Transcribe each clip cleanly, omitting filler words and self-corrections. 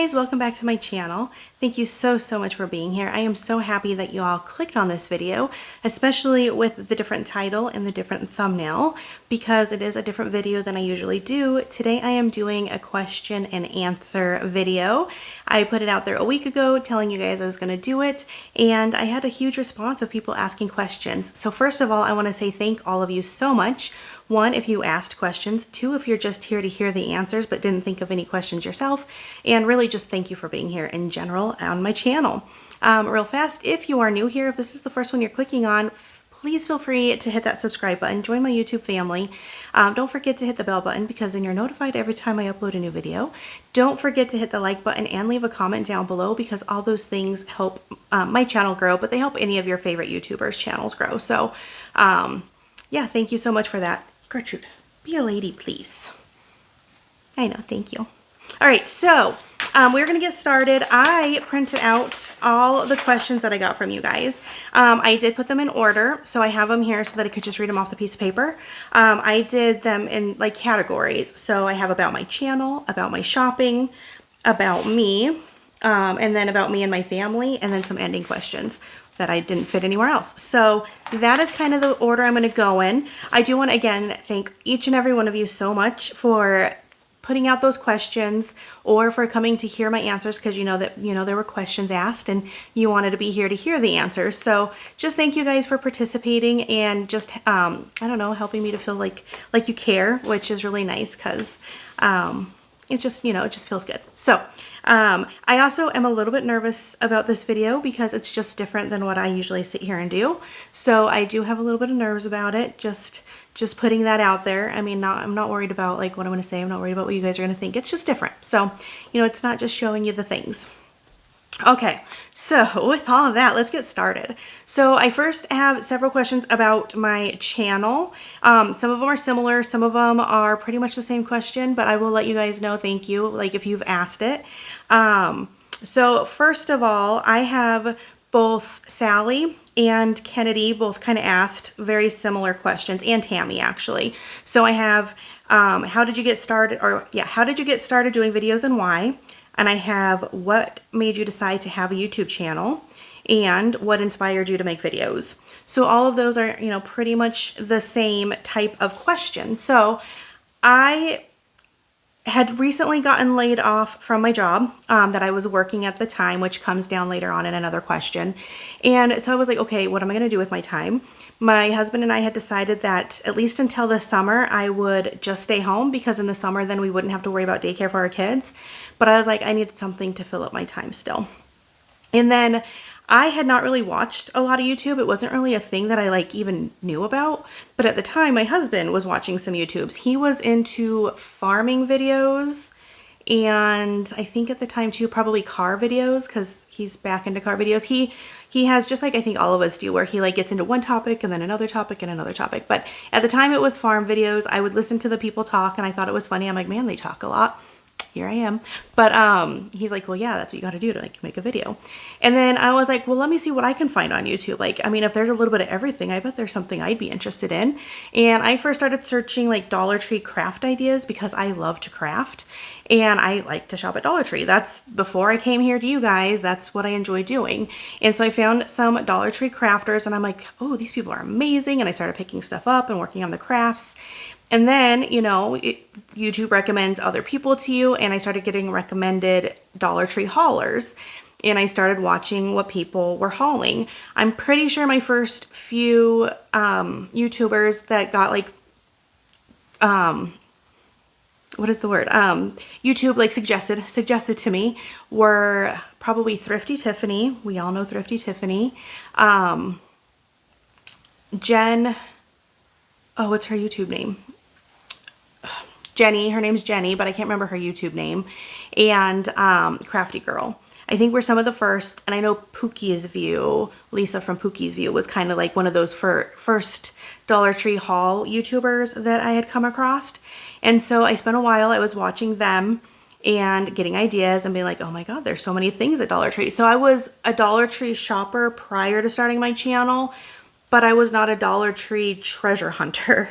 guys, welcome back to my channel. Thank you so much for being here. I am so happy that you all clicked on this video, especially with the different title and the different thumbnail, because it is a different video than I usually do. Today I am doing a question and answer video. I put it out there a week ago telling you guys I was going to do it, and I had a huge response of people asking questions. So first of all, I want to say thank all of you so much. One, if you asked questions. Two, if you're just here to hear the answers but didn't think of any questions yourself. And really just thank you for being here in general on my channel. Real fast, if you are new here, if this is the first one you're clicking on, please feel free to hit that subscribe button. Join my YouTube family. Don't forget to hit the bell button because then you're notified every time I upload a new video. Don't forget to hit the like button and leave a comment down below because all those things help my channel grow, but they help any of your favorite YouTubers' channels grow. So yeah, thank you so much for that. Gertrude, be a lady, please. I know, thank you. All right, so we're going to get started. I printed out all the questions that I got from you guys. I did put them in order, so I have them here so that I could just read them off the piece of paper. I did them in like categories. So I have about my channel, about my shopping, about me, and then about me and my family, and then some ending questions that I didn't fit anywhere else. So that is kind of the order I'm going to go in. I do want to again thank each and every one of you so much for putting out those questions or for coming to hear my answers, because you know that there were questions asked and you wanted to be here to hear the answers. So just thank you guys for participating and just I don't know, helping me to feel like you care, which is really nice because it just it just feels good. So I also am a little bit nervous about this video because it's just different than what I usually sit here and do. So I do have a little bit of nerves about it. Just putting that out there. I mean, I'm not worried about like what I'm going to say. I'm not worried about what you guys are going to think. It's just different. So, it's not just showing you the things. Okay, so with all of that, let's get started. So I first have several questions about my channel. Some of them are similar, some of them are pretty much the same question, but I will let you guys know, thank you, like if you've asked it. So first of all, I have both Sally and Kennedy both kind of asked very similar questions, and Tammy actually. So I have, how did you get started doing videos and why? And I have what made you decide to have a YouTube channel and what inspired you to make videos. So all of those are, pretty much the same type of question. So I had recently gotten laid off from my job that I was working at the time, which comes down later on in another question. And so I was like, okay, what am I going to do with my time? My husband and I had decided that at least until the summer, I would just stay home because in the summer, then we wouldn't have to worry about daycare for our kids. But I was like, I needed something to fill up my time still. And then I had not really watched a lot of YouTube. It wasn't really a thing that I even knew about. But at the time, my husband was watching some YouTubes. He was into farming videos. And I think at the time too, probably car videos, because he's back into car videos. He has, just like I think all of us do, where he gets into one topic and then another topic and another topic. But at the time it was farm videos. I would listen to the people talk and I thought it was funny. I'm like, man, they talk a lot. Here I am. But he's like, well, yeah, that's what you got to do to make a video. And then I was like, well, let me see what I can find on YouTube. I mean, if there's a little bit of everything, I bet there's something I'd be interested in. And I first started searching Dollar Tree craft ideas because I love to craft and I like to shop at Dollar Tree. That's before I came here to you guys. That's what I enjoy doing. And so I found some Dollar Tree crafters and I'm like, oh, these people are amazing. And I started picking stuff up and working on the crafts. And then, YouTube recommends other people to you, and I started getting recommended Dollar Tree haulers, and I started watching what people were hauling. I'm pretty sure my first few YouTubers that got what is the word? YouTube suggested to me were probably Thrifty Tiffany. We all know Thrifty Tiffany. Jen, oh, what's her YouTube name? Jenny, her name's Jenny, but I can't remember her YouTube name, and Crafty Girl. I think we're some of the first, and I know Pookie's View, Lisa from Pookie's View was kind of one of those first Dollar Tree haul YouTubers that I had come across. And so I spent a while, I was watching them and getting ideas and being like, oh my God, there's so many things at Dollar Tree. So I was a Dollar Tree shopper prior to starting my channel, but I was not a Dollar Tree treasure hunter.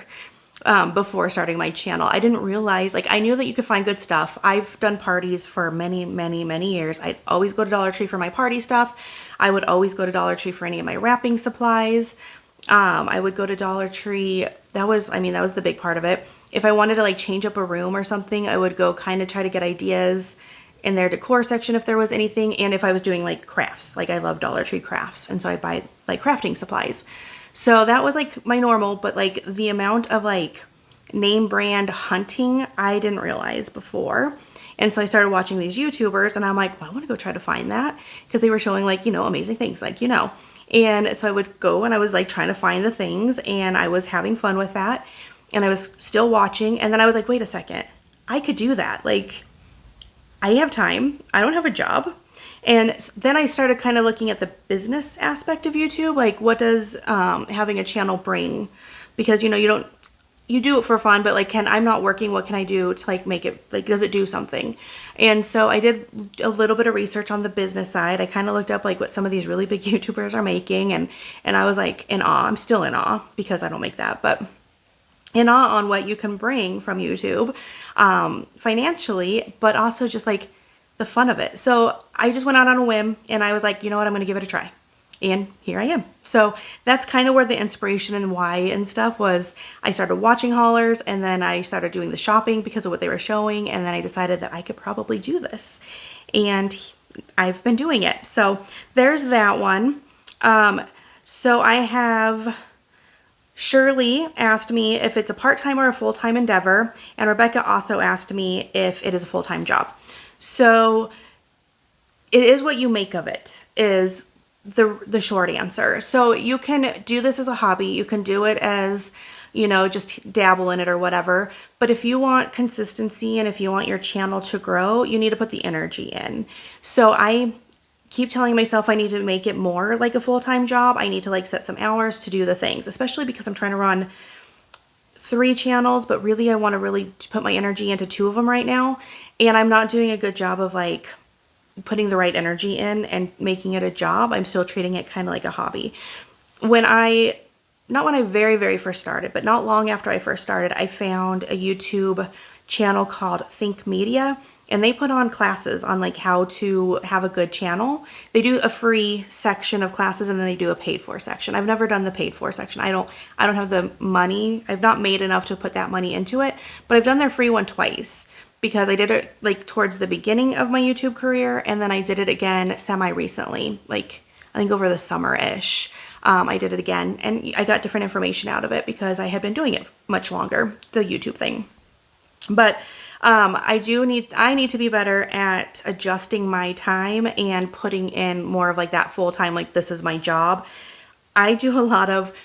before starting my channel. I didn't realize, like, I knew that you could find good stuff. I've done parties for many, many, many years. I'd always go to Dollar Tree for my party stuff. I would always go to Dollar Tree for any of my wrapping supplies. I would go to Dollar Tree. That was the big part of it. If I wanted to like change up a room or something, I would go kind of try to get ideas in their decor section if there was anything. And if I was doing like crafts, like I love Dollar Tree crafts. And so I'd buy like crafting supplies. So that was like my normal, but like the amount of like name brand hunting, I didn't realize before. And so I started watching these YouTubers and I'm like, well, I want to go try to find that because they were showing like, amazing things, like, And so I would go and I was like trying to find the things and I was having fun with that. And I was still watching. And then I was like, wait a second, I could do that. Like, I have time. I don't have a job. And then I started kind of looking at the business aspect of YouTube. Like, what does having a channel bring? Because, you do it for fun, but like, I'm not working. What can I do to like make it, like, does it do something? And so I did a little bit of research on the business side. I kind of looked up like what some of these really big YouTubers are making. And I was like in awe. I'm still in awe because I don't make that, but in awe on what you can bring from YouTube financially, but also just like the fun of it. So I just went out on a whim and I was like, you know what, I'm going to give it a try. And here I am. So that's kind of where the inspiration and why and stuff was. I started watching haulers and then I started doing the shopping because of what they were showing. And then I decided that I could probably do this. And I've been doing it. So there's that one. So I have Shirley asked me if it's a part-time or a full-time endeavor. And Rebecca also asked me if it is a full-time job. So it is what you make of it is the short answer. So you can do this as a hobby. You can do it as, just dabble in it or whatever. But if you want consistency and if you want your channel to grow, you need to put the energy in. So I keep telling myself I need to make it more like a full-time job. I need to like set some hours to do the things, especially because I'm trying to run 3 channels, but really I want to really put my energy into 2 of them right now. And I'm not doing a good job of like putting the right energy in and making it a job. I'm still treating it kind of like a hobby. Not when I very, very first started, but not long after I first started, I found a YouTube channel called Think Media, and they put on classes on like how to have a good channel. They do a free section of classes and then they do a paid for section. I've never done the paid for section. I don't have the money. I've not made enough to put that money into it, but I've done their free one twice because I did it like towards the beginning of my YouTube career. And then I did it again semi-recently, like I think over the summer-ish. I did it again and I got different information out of it because I had been doing it much longer, the YouTube thing. But I need to be better at adjusting my time and putting in more of like that full time, like this is my job. I do a lot of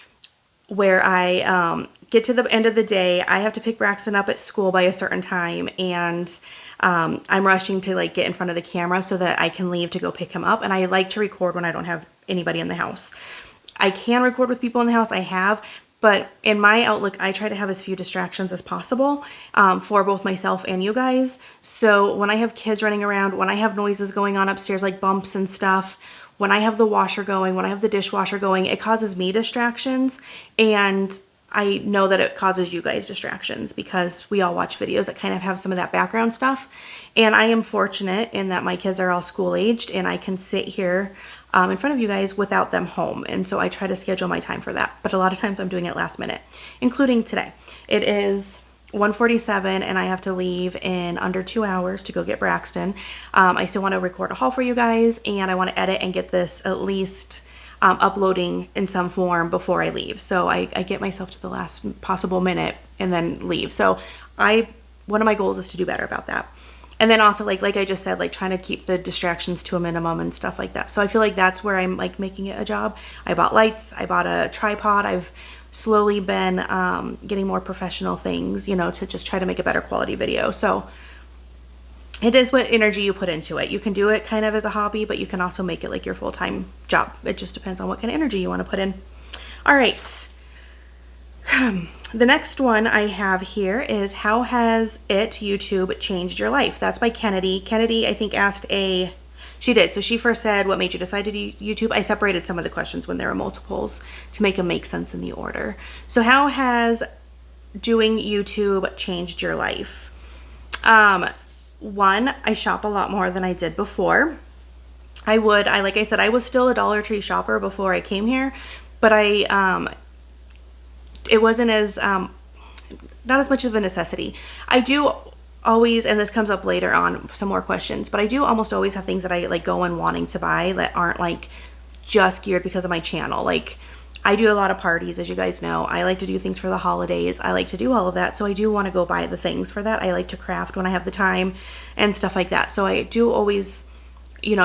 where I get to the end of the day, I have to pick Braxton up at school by a certain time and I'm rushing to like get in front of the camera so that I can leave to go pick him up. And I like to record when I don't have anybody in the house. I can record with people in the house, I have, but in my outlook, I try to have as few distractions as possible for both myself and you guys. So when I have kids running around, when I have noises going on upstairs, like bumps and stuff, when I have the washer going, when I have the dishwasher going, it causes me distractions. And I know that it causes you guys distractions because we all watch videos that kind of have some of that background stuff. And I am fortunate in that my kids are all school aged and I can sit here in front of you guys without them home. And so I try to schedule my time for that. But a lot of times I'm doing it last minute, including today. It is 1:47 and I have to leave in under 2 hours to go get Braxton. I still want to record a haul for you guys and I want to edit and get this at least uploading in some form before I leave. So I get myself to the last possible minute and then leave. So one of my goals is to do better about that. And then also like I just said, like trying to keep the distractions to a minimum and stuff like that. So I feel like that's where I'm like making it a job. I bought lights, I bought a tripod. I've slowly been getting more professional things, to just try to make a better quality video. So it is what energy you put into it. You can do it kind of as a hobby, but you can also make it like your full-time job. It just depends on what kind of energy you want to put in. All right. The next one I have here is how has YouTube changed your life? That's by Kennedy. Kennedy, I think, she did. So she first said, what made you decide to do YouTube? I separated some of the questions when there were multiples to make them make sense in the order. So how has doing YouTube changed your life? One, I shop a lot more than I did before. Like I said, I was still a Dollar Tree shopper before I came here, but it wasn't as, not as much of a necessity. I do always, and this comes up later on, some more questions, but I do almost always have things that I like go in wanting to buy that aren't like just geared because of my channel. Like, I do a lot of parties, as you guys know. I like to do things for the holidays. I like to do all of that. So I do want to go buy the things for that. I like to craft when I have the time and stuff like that. So I do always,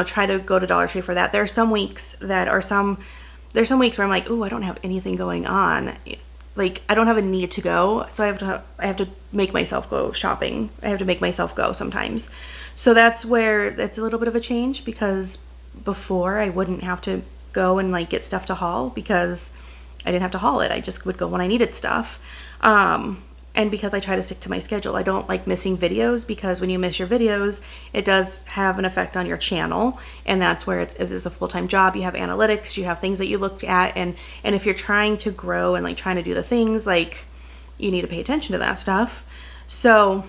try to go to Dollar Tree for that. There's some weeks where I'm like, oh, I don't have anything going on. Like, I don't have a need to go. So I have to make myself go shopping. I have to make myself go sometimes. So that's where it's a little bit of a change, because before I wouldn't have to go and like get stuff to haul because I didn't have to haul it. I just would go when I needed stuff. And because I try to stick to my schedule, I don't like missing videos, because when you miss your videos, it does have an effect on your channel. And that's where if it's a full-time job, you have analytics, you have things that you look at. And if you're trying to grow and like trying to do the things, like, you need to pay attention to that stuff. So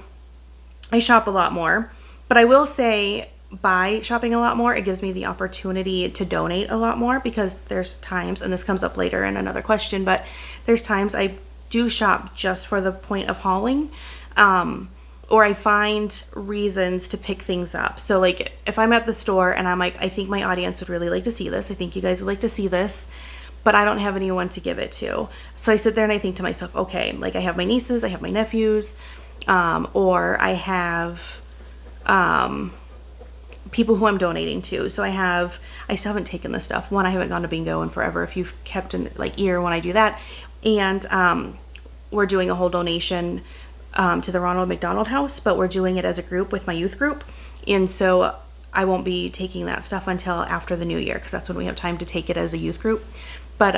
I shop a lot more, but I will say, by shopping a lot more, it gives me the opportunity to donate a lot more, because there's times, and this comes up later in another question, but there's times I do shop just for the point of hauling, or I find reasons to pick things up. So like, if I'm at the store and I'm like, I think my audience would really like to see this, I think you guys would like to see this, but I don't have anyone to give it to. So I sit there and I think to myself, okay, like, I have my nieces, I have my nephews, or I have people who I'm donating to. So I still haven't taken this stuff. One, I haven't gone to bingo in forever, if you've kept an ear when I do that. And we're doing a whole donation to the Ronald McDonald House, but we're doing it as a group with my youth group. And so I won't be taking that stuff until after the new year, because that's when we have time to take it as a youth group. But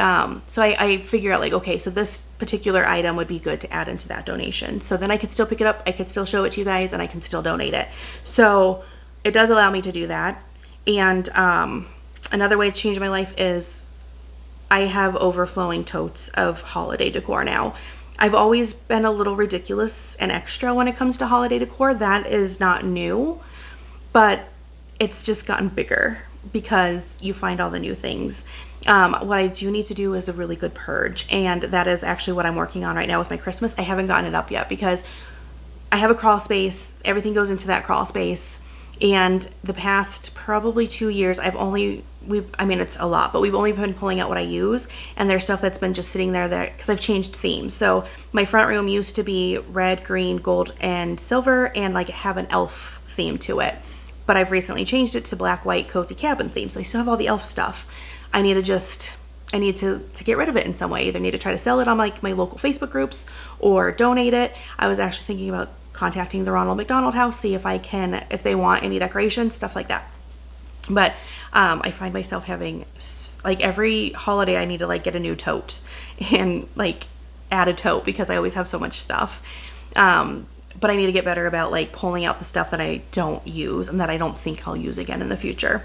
so I figure out, like, okay, so this particular item would be good to add into that donation. So then I could still pick it up, I could still show it to you guys, and I can still donate it. So it does allow me to do that. And another way to change my life is I have overflowing totes of holiday decor now. I've always been a little ridiculous and extra when it comes to holiday decor. That is not new, but it's just gotten bigger because you find all the new things. What I do need to do is a really good purge, and that is actually what I'm working on right now with my Christmas. I haven't gotten it up yet because I have a crawl space. Everything goes into that crawl space. And the past probably 2 years, it's a lot, but we've only been pulling out what I use. And there's stuff that's been just sitting there because I've changed themes. So my front room used to be red, green, gold, and silver, and like have an elf theme to it. But I've recently changed it to black, white, cozy cabin theme. So I still have all the elf stuff. I need to get rid of it in some way. Either need to try to sell it on like my local Facebook groups or donate it. I was actually thinking about contacting the Ronald McDonald House, see if they want any decorations, stuff like that. But I find myself having, like, every holiday I need to like get a new tote and like add a tote, because I always have so much stuff. But I need to get better about like pulling out the stuff that I don't use and that I don't think I'll use again in the future.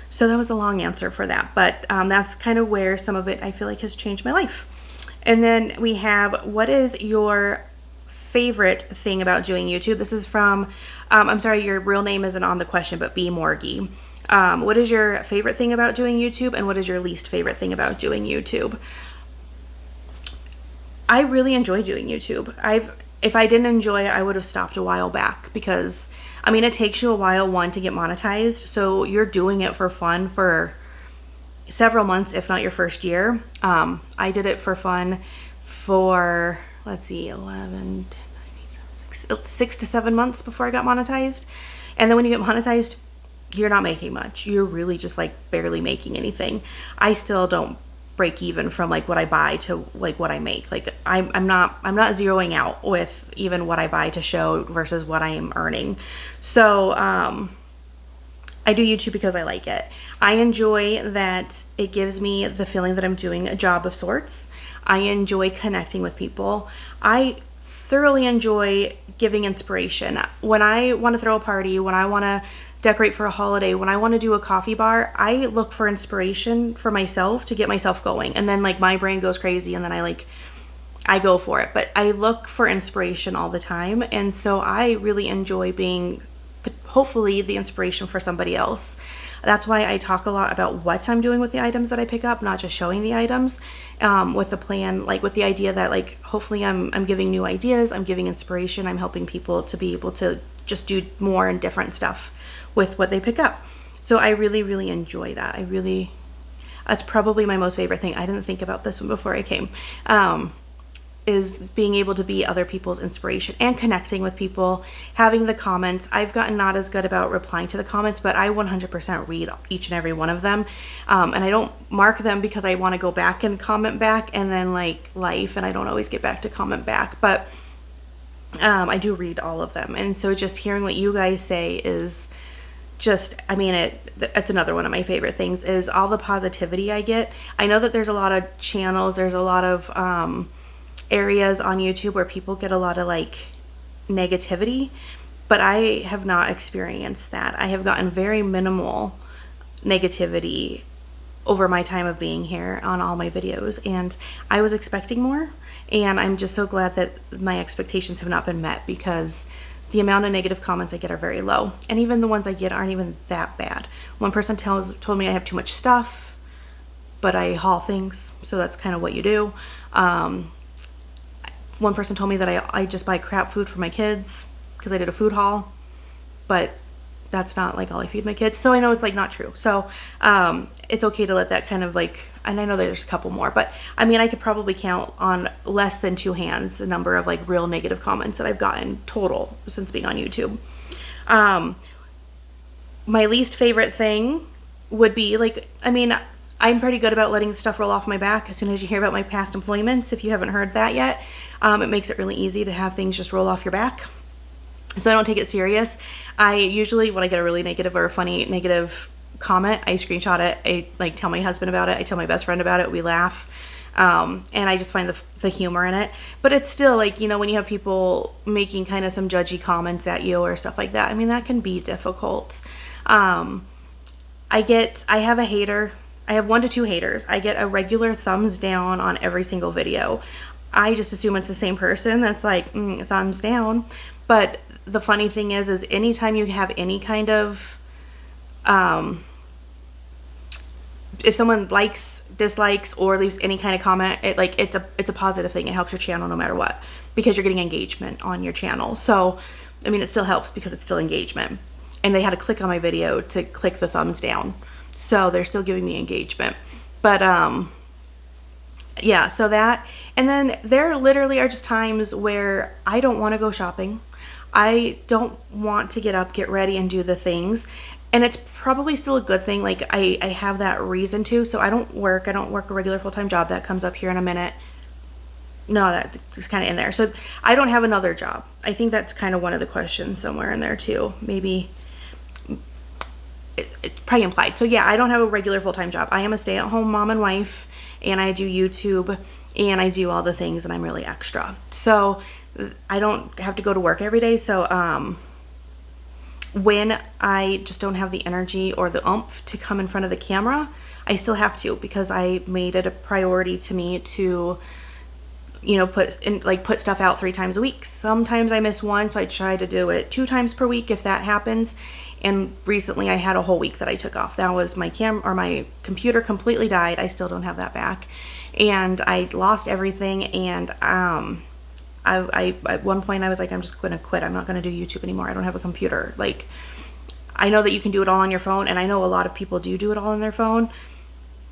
So that was a long answer for that, but that's kind of where some of it I feel like has changed my life. And then we have, what is your favorite thing about doing YouTube? This is from, I'm sorry, your real name isn't on the question, but B. Morgie. What is your favorite thing about doing YouTube, and what is your least favorite thing about doing YouTube? I really enjoy doing YouTube. If I didn't enjoy it, I would have stopped a while back, because it takes you a while, one, to get monetized. So you're doing it for fun for several months, if not your first year. I did it for fun for, 6 to 7 months before I got monetized. And then when you get monetized, you're not making much. You're really just like barely making anything. I still don't break even from like what I buy to like what I make. Like I'm not zeroing out with even what I buy to show versus what I am earning. So I do YouTube because I like it. I enjoy that it gives me the feeling that I'm doing a job of sorts. I enjoy connecting with people. I thoroughly enjoy giving inspiration. When I want to throw a party, when I want to decorate for a holiday, when I want to do a coffee bar, I look for inspiration for myself to get myself going. And then like my brain goes crazy, and then I I go for it. But I look for inspiration all the time, and so I really enjoy being hopefully the inspiration for somebody else. That's why I talk a lot about what I'm doing with the items that I pick up, not just showing the items, with the plan, like with the idea that like hopefully I'm giving new ideas, I'm giving inspiration, I'm helping people to be able to just do more and different stuff with what they pick up. So I really, really enjoy that. That's probably my most favorite thing. I didn't think about this one before I came. Is being able to be other people's inspiration and connecting with people, having the comments. I've gotten not as good about replying to the comments, but I 100% read each and every one of them. And I don't mark them because I want to go back and comment back, and then like life, and I don't always get back to comment back, but I do read all of them. And so just hearing what you guys say is just, I mean, it's another one of my favorite things is all the positivity I get. I know that there's a lot of channels, there's a lot of areas on YouTube where people get a lot of like negativity, but I have not experienced that. I have gotten very minimal negativity over my time of being here on all my videos, and I was expecting more, and I'm just so glad that my expectations have not been met, because the amount of negative comments I get are very low, and even the ones I get aren't even that bad. One person told me I have too much stuff, but I haul things, so that's kind of what you do. One person told me that I just buy crap food for my kids because I did a food haul, but that's not like all I feed my kids. So I know it's like not true. So it's okay to let that kind of like, and I know there's a couple more, but I mean, I could probably count on less than 2 hands the number of like real negative comments that I've gotten total since being on YouTube. My least favorite thing would be like, I mean, I'm pretty good about letting stuff roll off my back as soon as you hear about my past employments. If you haven't heard that yet, it makes it really easy to have things just roll off your back. So I don't take it serious. I usually, when I get a really negative or a funny negative comment, I screenshot it. I like tell my husband about it. I tell my best friend about it. We laugh. And I just find the humor in it. But it's still like, you know, when you have people making kind of some judgy comments at you or stuff like that, I mean, that can be difficult. I have a hater. I have 1 to 2 haters. I get a regular thumbs down on every single video. I just assume it's the same person that's like, thumbs down. But the funny thing is anytime you have any kind of, if someone likes, dislikes, or leaves any kind of comment, it's a positive thing. It helps your channel no matter what, because you're getting engagement on your channel. So, I mean, it still helps because it's still engagement. And they had to click on my video to click the thumbs down. So they're still giving me engagement. But yeah, so that, and then there literally are just times where I don't want to go shopping. I don't want to get up, get ready, and do the things. And it's probably still a good thing. Like I have that reason to, so I don't work a regular full-time job. That comes up here in a minute. No, that's kind of in there. So I don't have another job. I think that's kind of one of the questions somewhere in there too. Maybe it's probably implied. So yeah, I don't have a regular full-time job. I am a stay-at-home mom and wife, and I do YouTube, and I do all the things, and I'm really extra. So I don't have to go to work every day. So when I just don't have the energy or the oomph to come in front of the camera, I still have to, because I made it a priority to me to, you know, put stuff out 3 times a week. Sometimes I miss one, so I try to do it 2 times per week if that happens. And recently I had a whole week that I took off. That was my my computer completely died. I still don't have that back. And I lost everything. And I at one point I was like, I'm just going to quit. I'm not going to do YouTube anymore. I don't have a computer. Like, I know that you can do it all on your phone, and I know a lot of people do it all on their phone,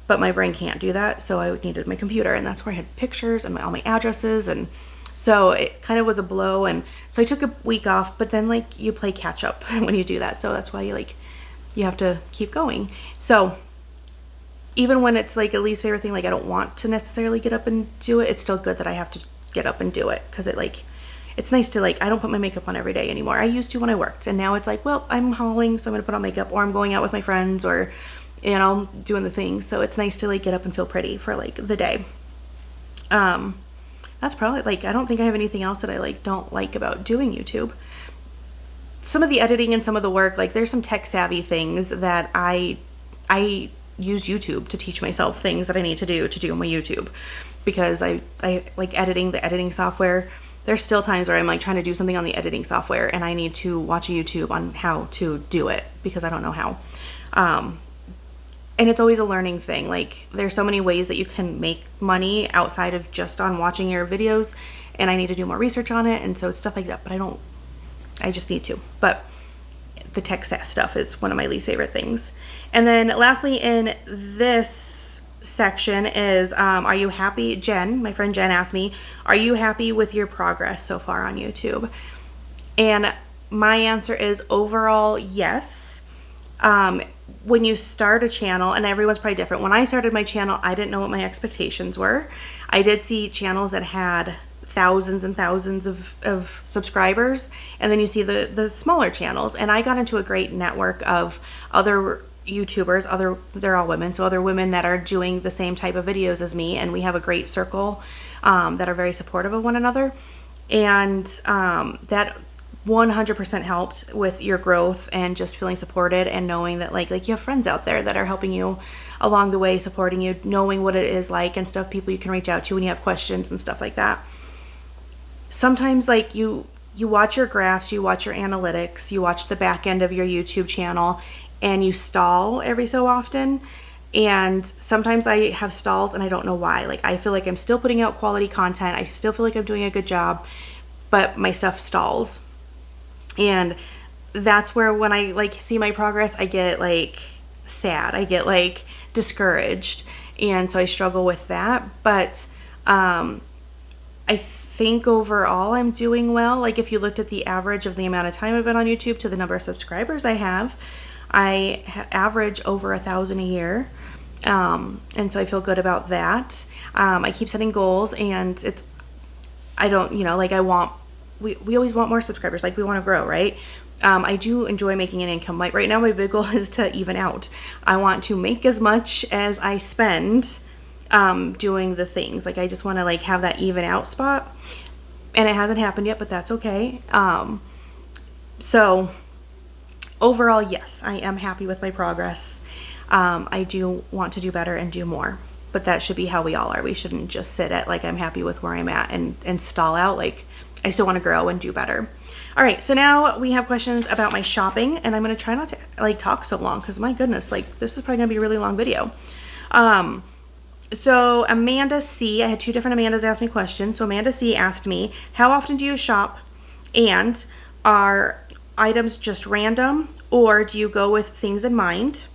but my brain can't do that. So I needed my computer, and that's where I had pictures and all my addresses, and so it kind of was a blow. And so I took a week off, but then like you play catch up when you do that. So that's why you have to keep going. So even when it's like a least favorite thing, like I don't want to necessarily get up and do it, it's still good that I have to get up and do it, because it's nice to I don't put my makeup on every day anymore. I used to when I worked, and now it's like, well, I'm hauling, so I'm gonna put on makeup, or I'm going out with my friends, or, you know, doing the things. So it's nice to get up and feel pretty for the day. That's probably I don't think I have anything else that I don't like about doing YouTube. Some of the editing and some of the work, there's some tech savvy things that I use YouTube to teach myself things that I need to do my YouTube, because I like editing, the editing software. There's still times where I'm like trying to do something on the editing software and I need to watch a YouTube on how to do it because I don't know how. And it's always a learning thing. Like, there's so many ways that you can make money outside of just on watching your videos, and I need to do more research on it, and so it's stuff like that, but I just need to. But the tech stuff is one of my least favorite things. And then lastly in this section is, are you happy? Jen, my friend Jen asked me, are you happy with your progress so far on YouTube? And my answer is overall, yes. When you start a channel, and everyone's probably different. When I started my channel, I didn't know what my expectations were. I did see channels that had thousands and thousands of subscribers, and then you see the smaller channels, and I got into a great network of other YouTubers, they're all women, so other women that are doing the same type of videos as me, and we have a great circle that are very supportive of one another, and that 100% helped with your growth and just feeling supported and knowing that like you have friends out there that are helping you along the way, supporting you, knowing what it is like and stuff, people you can reach out to when you have questions and stuff like that. Sometimes like you watch your graphs, you watch your analytics, you watch the back end of your YouTube channel, and you stall every so often. And sometimes I have stalls and I don't know why. Like, I feel like I'm still putting out quality content, I still feel like I'm doing a good job, but my stuff stalls. And that's where when I like see my progress, I get like sad, I get like discouraged, and so I struggle with that. But I think overall I'm doing well. Like, if you looked at the average of the amount of time I've been on YouTube to the number of subscribers I have, I average over 1,000 a year, and so I feel good about that. I keep setting goals, and we always want more subscribers, like we want to grow, right? I do enjoy making an income. Like right now, my big goal is to even out. I want to make as much as I spend doing the things. Like, I just want to like have that even out spot, and it hasn't happened yet, but that's okay. So overall, yes, I am happy with my progress. I do want to do better and do more, but that should be how we all are. We shouldn't just sit at like, I'm happy with where I'm at and stall out. Like, I still want to grow and do better. All right, so now we have questions about my shopping, and I'm going to try not to like talk so long because my goodness, like this is probably going to be a really long video. So Amanda C, I had two different Amandas ask me questions. So Amanda C asked me, how often do you shop, and are items just random, or do you go with things in mind?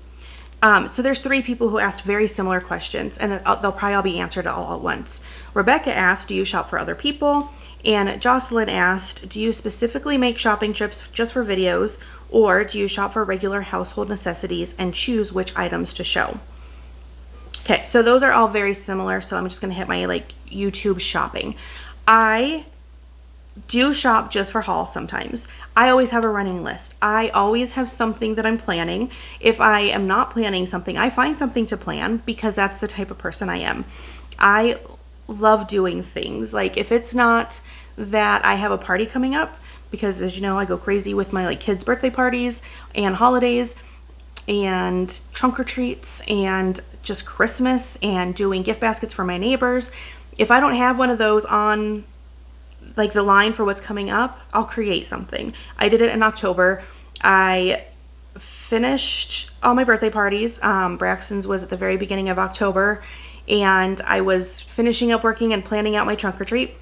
So there's three people who asked very similar questions, and they'll probably all be answered all at once. Rebecca asked, do you shop for other people? And Jocelyn asked, do you specifically make shopping trips just for videos, or do you shop for regular household necessities and choose which items to show? Okay, so those are all very similar, so I'm just going to hit my like YouTube shopping. I do shop just for hauls sometimes. I always have a running list. I always have something that I'm planning. If I am not planning something, I find something to plan because that's the type of person I am. I love doing things. Like, if it's not that I have a party coming up, because as you know, I go crazy with my like kids' birthday parties and holidays and trunk or treats and just Christmas and doing gift baskets for my neighbors. If I don't have one of those on like the line for what's coming up, I'll create something. I did it in October. I finished all my birthday parties. Braxton's was at the very beginning of October, and I was finishing up working and planning out my trunk or treat.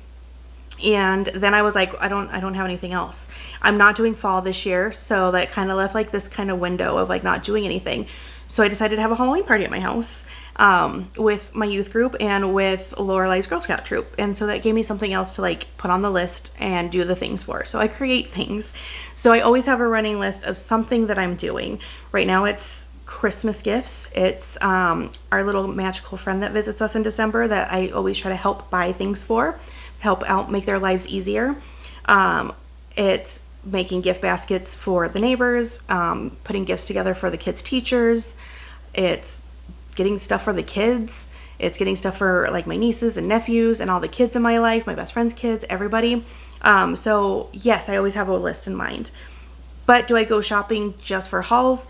And then I was like, I don't have anything else. I'm not doing fall this year, so that kind of left like this kind of window of like not doing anything. So I decided to have a Halloween party at my house with my youth group and with Lorelei's Girl Scout troop. And so that gave me something else to like put on the list and do the things for. So I create things. So I always have a running list of something that I'm doing. Right now it's Christmas gifts. It's our little magical friend that visits us in December that I always try to help buy things for, help out make their lives easier. It's making gift baskets for the neighbors, putting gifts together for the kids' teachers. It's getting stuff for the kids. It's getting stuff for like my nieces and nephews and all the kids in my life, my best friend's kids, everybody. So yes, I always have a list in mind. But do I go shopping just for hauls?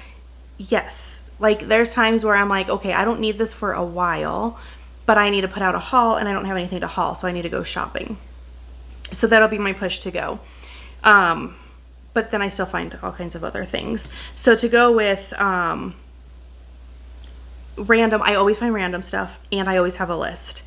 Yes. Like there's times where I'm like, okay, I don't need this for a while, but I need to put out a haul and I don't have anything to haul, so I need to go shopping. So that'll be my push to go. But then I still find all kinds of other things. So to go with random, I always find random stuff, and I always have a list.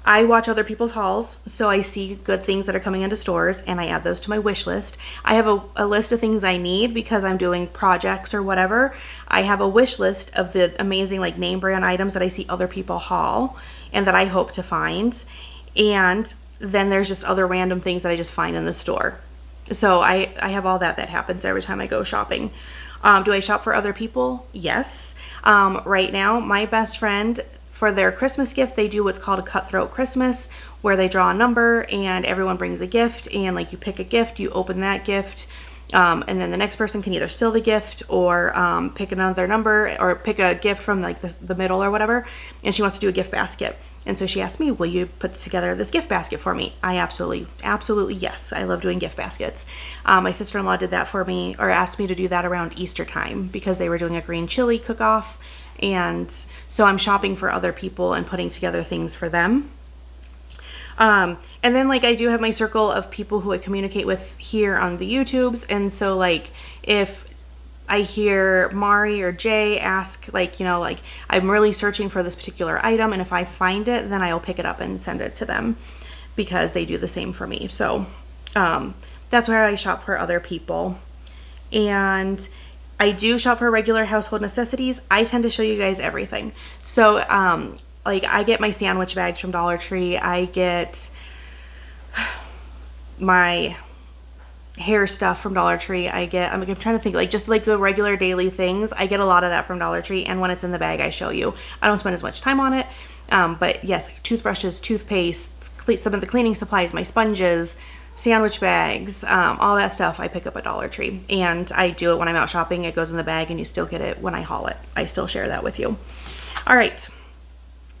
I watch other people's hauls, so I see good things that are coming into stores and I add those to my wish list. I have a list of things I need because I'm doing projects or whatever. I have a wish list of the amazing like name brand items that I see other people haul and that I hope to find. And then there's just other random things that I just find in the store. So I have all that happens every time I go shopping. Do I shop for other people? Yes. Right now, my best friend, for their Christmas gift, they do what's called a cutthroat Christmas, where they draw a number and everyone brings a gift, and like you pick a gift, you open that gift, and then the next person can either steal the gift or pick another number or pick a gift from like the middle or whatever. And she wants to do a gift basket. And so she asked me, will you put together this gift basket for me? I absolutely yes. I love doing gift baskets. My sister-in-law did that for me, or asked me to do that around Easter time because they were doing a green chili cook-off. And so I'm shopping for other people and putting together things for them. And then like I do have my circle of people who I communicate with here on the YouTubes. And so like if I hear Mari or Jay ask like, you know, like I'm really searching for this particular item, and if I find it, then I'll pick it up and send it to them because they do the same for me. So that's where I shop for other people. And I do shop for regular household necessities. I tend to show you guys everything. So like I get my sandwich bags from Dollar Tree. I get my hair stuff from Dollar Tree. I'm trying to think, like just like the regular daily things. I get a lot of that from Dollar Tree, and when it's in the bag, I show you. I don't spend as much time on it. But yes, toothbrushes, toothpaste, some of the cleaning supplies, my sponges, sandwich bags, all that stuff I pick up at Dollar Tree. And I do it when I'm out shopping. It goes in the bag and you still get it when I haul it. I still share that with you. All right.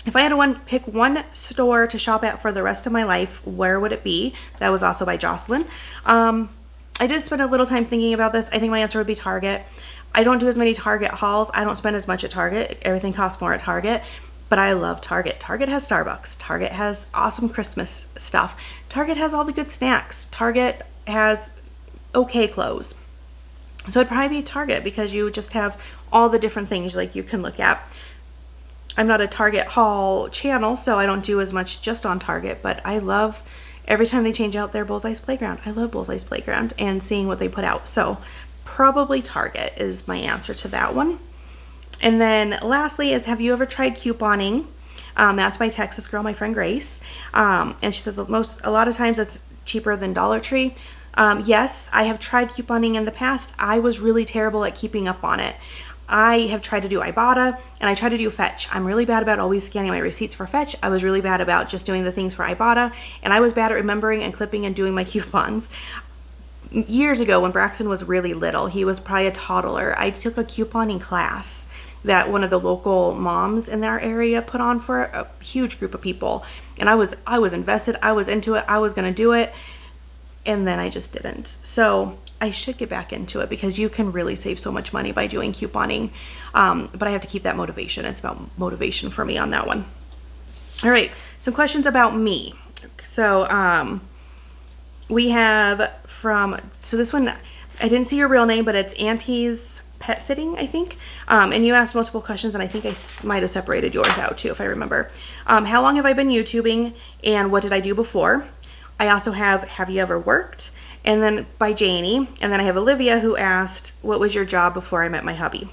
If I had to pick one store to shop at for the rest of my life, where would it be? That was also by Jocelyn. I did spend a little time thinking about this. I think my answer would be Target. I don't do as many Target hauls. I don't spend as much at Target. Everything costs more at Target. But I love Target. Target has Starbucks. Target has awesome Christmas stuff. Target has all the good snacks. Target has okay clothes. So it'd probably be Target because you just have all the different things like you can look at. I'm not a Target haul channel, so I don't do as much just on Target, but I love every time they change out their Bullseye's Playground. I love Bullseye's Playground and seeing what they put out. So probably Target is my answer to that one. And then lastly is, have you ever tried couponing? That's my Texas girl, my friend Grace. And she said a lot of times it's cheaper than Dollar Tree. Yes, I have tried couponing in the past. I was really terrible at keeping up on it. I have tried to do Ibotta and I try to do Fetch. I'm really bad about always scanning my receipts for Fetch. I was really bad about just doing the things for Ibotta, and I was bad at remembering and clipping and doing my coupons. Years ago when Braxton was really little, he was probably a toddler, I took a couponing class that one of the local moms in our area put on for a huge group of people. And I was invested, I was into it, I was gonna do it, and then I just didn't. So I should get back into it because you can really save so much money by doing couponing. But I have to keep that motivation. It's about motivation for me on that one. All right, some questions about me. So we have so this one, I didn't see your real name, but it's Auntie's Pet Sitting, I think. And you asked multiple questions, and I think I might have separated yours out too, if I remember. How long have I been YouTubing, and what did I do before? I also have you ever worked? And then by Janie. And then I have Olivia who asked, what was your job before I met my hubby?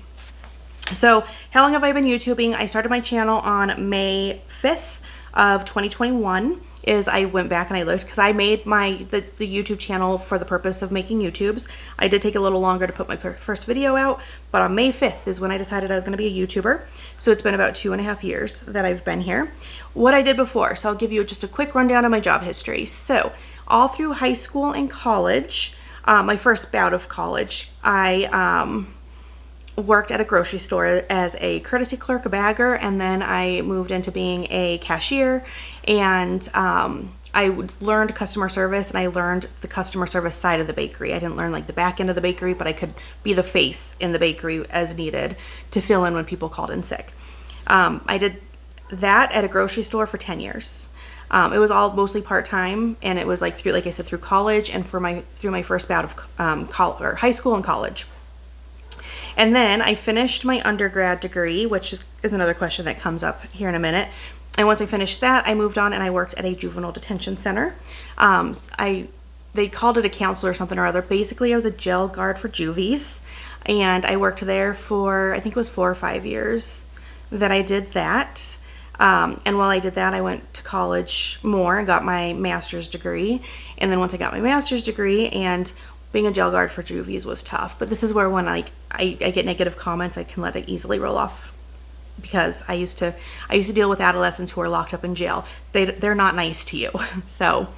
So how long have I been YouTubing? I started my channel on May 5th of 2021. I went back and I looked because I made the YouTube channel for the purpose of making YouTubes. I did take a little longer to put my first video out, but on May 5th is when I decided I was going to be a YouTuber. So it's been about 2.5 years that I've been here. What I did before, so I'll give you just a quick rundown of my job history. So all through high school and college, my first bout of college, I worked at a grocery store as a courtesy clerk, a bagger, and then I moved into being a cashier. And learned customer service, and I learned the customer service side of the bakery. I didn't learn like the back end of the bakery, but I could be the face in the bakery as needed to fill in when people called in sick. I did that at a grocery store for 10 years. It was all mostly part-time, and it was like through, like I said, through college and through my first bout of high school and college. And then I finished my undergrad degree, which is another question that comes up here in a minute. And once I finished that, I moved on and I worked at a juvenile detention center. They called it a counselor or something or other. Basically, I was a jail guard for juvies, and I worked there for, I think it was 4 or 5 years that I did that. And while I did that, I went to college more and got my master's degree. And then once I got my master's degree, and being a jail guard for juvies was tough. But this is where when I get negative comments, I can let it easily roll off, because I used to deal with adolescents who are locked up in jail. They're not nice to you. So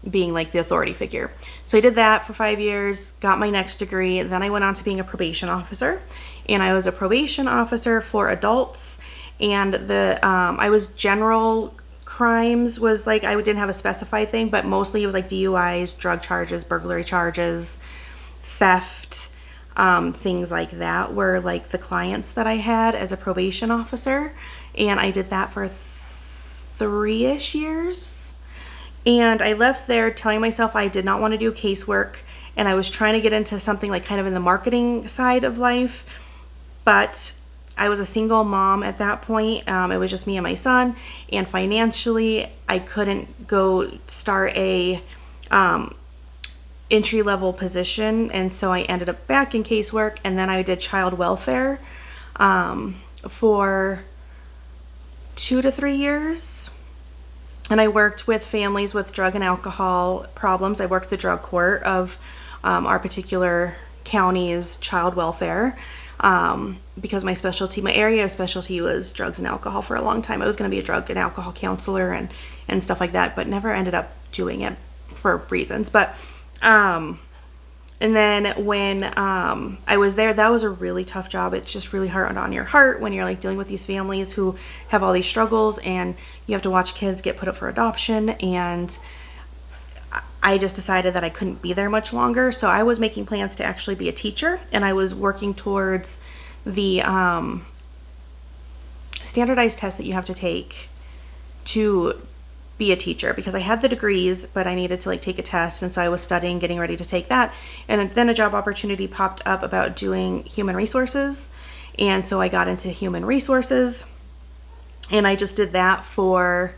being like the authority figure. So I did that for 5 years, got my next degree. Then I went on to being a probation officer, and I was a probation officer for adults. And I was general crimes, was like, I didn't have a specified thing, but mostly it was like DUIs, drug charges, burglary charges, theft, things like that were like the clients that I had as a probation officer. And I did that for 3-ish years. And I left there telling myself I did not want to do casework, and I was trying to get into something like kind of in the marketing side of life. But I was a single mom at that point. It was just me and my son, and financially I couldn't go start a entry-level position, and so I ended up back in casework. And then I did child welfare for 2 to 3 years, and I worked with families with drug and alcohol problems. I worked the drug court of our particular county's child welfare. Because my area of specialty was drugs and alcohol for a long time. I was going to be a drug and alcohol counselor and stuff like that, but never ended up doing it for reasons. But, and then when, I was there, that was a really tough job. It's just really hard on your heart when you're like dealing with these families who have all these struggles, and you have to watch kids get put up for adoption. And I just decided that I couldn't be there much longer. So I was making plans to actually be a teacher, and I was working towards the standardized test that you have to take to be a teacher, because I had the degrees, but I needed to like take a test. And so I was studying, getting ready to take that. And then a job opportunity popped up about doing human resources. And so I got into human resources, and I just did that for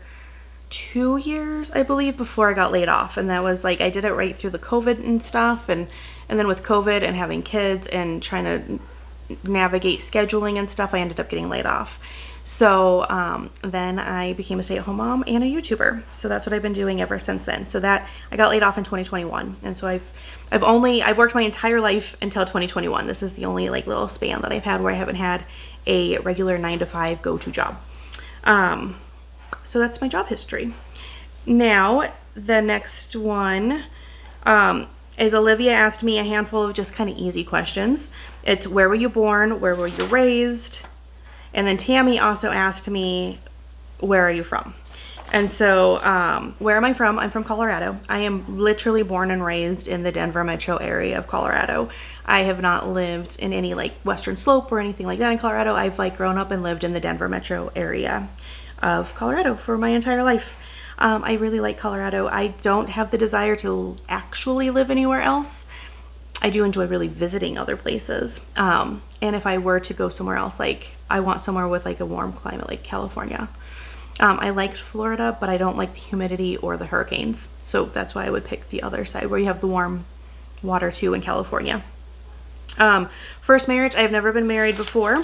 2 years, I believe, before I got laid off. And that was like, I did it right through the COVID and stuff. And then with COVID and having kids and trying to navigate scheduling and stuff, I ended up getting laid off. So then I became a stay-at-home mom and a YouTuber. So that's what I've been doing ever since then. So that I got laid off in 2021. And so I've worked my entire life until 2021. This is the only like little span that I've had where I haven't had a regular 9-to-5 go-to job. So that's my job history. Now, the next one is Olivia asked me a handful of just kind of easy questions. It's where were you born? Where were you raised? And then Tammy also asked me, where are you from? And so where am I from? I'm from Colorado. I am literally born and raised in the Denver metro area of Colorado. I have not lived in any like Western Slope or anything like that in Colorado. I've like grown up and lived in the Denver metro area of Colorado for my entire life. I really like Colorado. I don't have the desire to actually live anywhere else. I do enjoy really visiting other places. And if I were to go somewhere else, like I want somewhere with like a warm climate like California. I liked Florida, but I don't like the humidity or the hurricanes. So that's why I would pick the other side where you have the warm water too in California. First marriage, I've never been married before.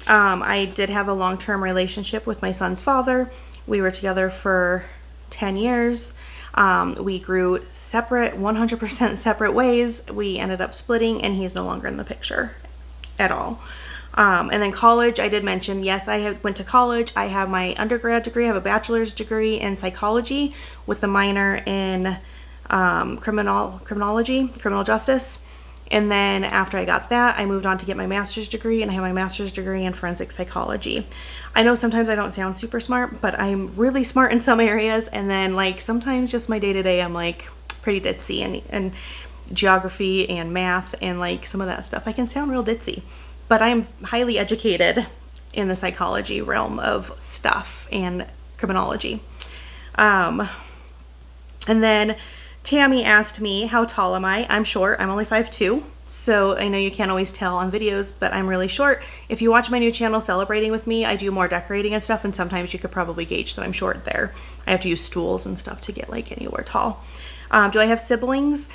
I did have a long-term relationship with my son's father. We were together for 10 years. We grew separate, 100% separate ways. We ended up splitting, and he's no longer in the picture at all. And then college, I did mention, yes, I went to college. I have my undergrad degree. I have a bachelor's degree in psychology with a minor in criminology, criminal justice. And then after I got that, I moved on to get my master's degree, and I have my master's degree in forensic psychology. I know sometimes I don't sound super smart, but I'm really smart in some areas. And then like sometimes just my day-to-day, I'm like pretty ditzy, and geography and math and like some of that stuff, I can sound real ditzy. But I'm highly educated in the psychology realm of stuff and criminology. And then Tammy asked me, how tall am I? I'm short. I'm only 5'2". So I know you can't always tell on videos, but I'm really short. If you watch my new channel, Celebrating with Me, I do more decorating and stuff, and sometimes you could probably gauge that I'm short there. I have to use stools and stuff to get like anywhere tall. Do I have siblings?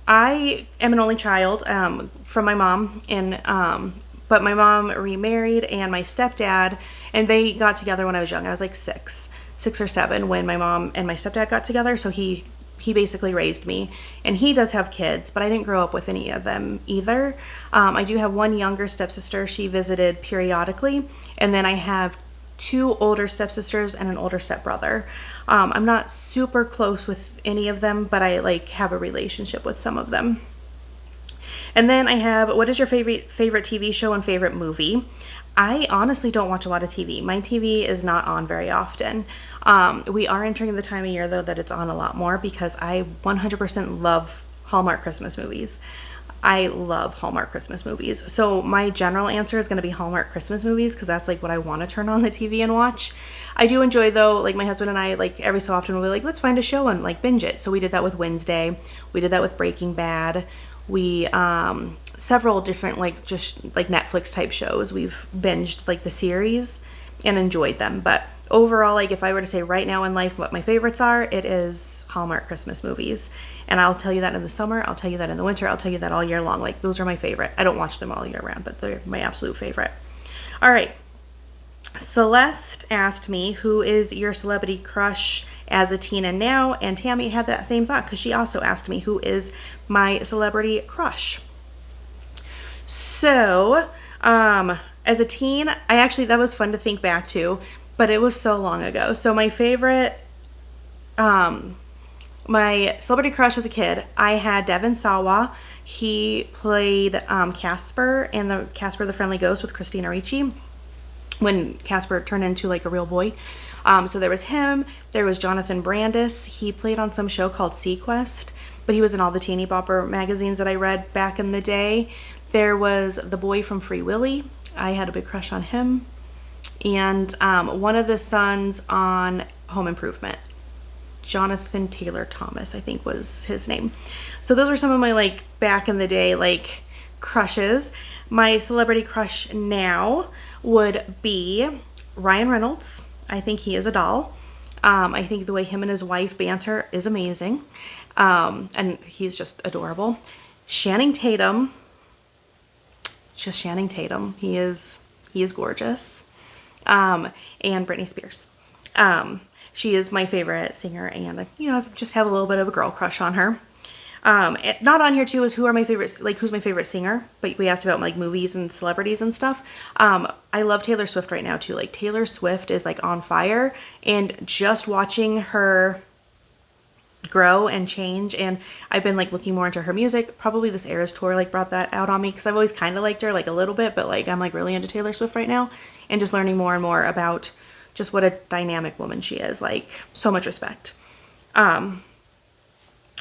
I am an only child from my mom, and but my mom remarried, and my stepdad, and they got together when I was young. I was like six or seven when my mom and my stepdad got together, so he basically raised me, and he does have kids, but I didn't grow up with any of them either. I do have one younger stepsister. She visited periodically, and then I have two older stepsisters and an older stepbrother. I'm not super close with any of them, but I like have a relationship with some of them. And then I have, what is your favorite TV show and favorite movie? I honestly don't watch a lot of TV. My TV is not on very often. We are entering the time of year though that it's on a lot more, because I 100% love Hallmark Christmas movies. I love Hallmark Christmas movies. So my general answer is going to be Hallmark Christmas movies, because that's like what I want to turn on the TV and watch. I do enjoy though, like my husband and I, like every so often we'll be like, let's find a show and like binge it. So we did that with Wednesday. We did that with Breaking Bad. We several different like just like Netflix type shows. We've binged like the series and enjoyed them. But overall, like if I were to say right now in life what my favorites are, it is Hallmark Christmas movies. And I'll tell you that in the summer, I'll tell you that in the winter, I'll tell you that all year long. Like those are my favorite. I don't watch them all year round, but they're my absolute favorite. All right. Celeste asked me, who is your celebrity crush as a teen and now? And Tammy had that same thought, because she also asked me, who is my celebrity crush? So, as a teen, that was fun to think back to, but it was so long ago. So my favorite, my celebrity crush as a kid, I had Devin Sawa. He played Casper in the Casper the Friendly Ghost with Christina Ricci, when Casper turned into like a real boy. So there was him. There was Jonathan Brandis. He played on some show called Sequest, but he was in all the teeny bopper magazines that I read back in the day. There was the boy from Free Willy. I had a big crush on him. And one of the sons on Home Improvement, Jonathan Taylor Thomas, I think was his name. So those were some of my like back in the day like crushes. My celebrity crush now would be Ryan Reynolds. I think he is a doll. I think the way him and his wife banter is amazing. And he's just adorable. Channing Tatum. Just Channing Tatum. He is gorgeous. And Britney Spears. She is my favorite singer, and I just have a little bit of a girl crush on her. Not on here too is who's my favorite singer, but we asked about like movies and celebrities and stuff. I love Taylor Swift right now too. Like Taylor Swift is like on fire, and just watching her grow and change, and I've been like looking more into her music. Probably this Eras tour like brought that out on me, because I've always kind of liked her like a little bit, but like I'm like really into Taylor Swift right now, and just learning more and more about just what a dynamic woman she is. Like so much respect.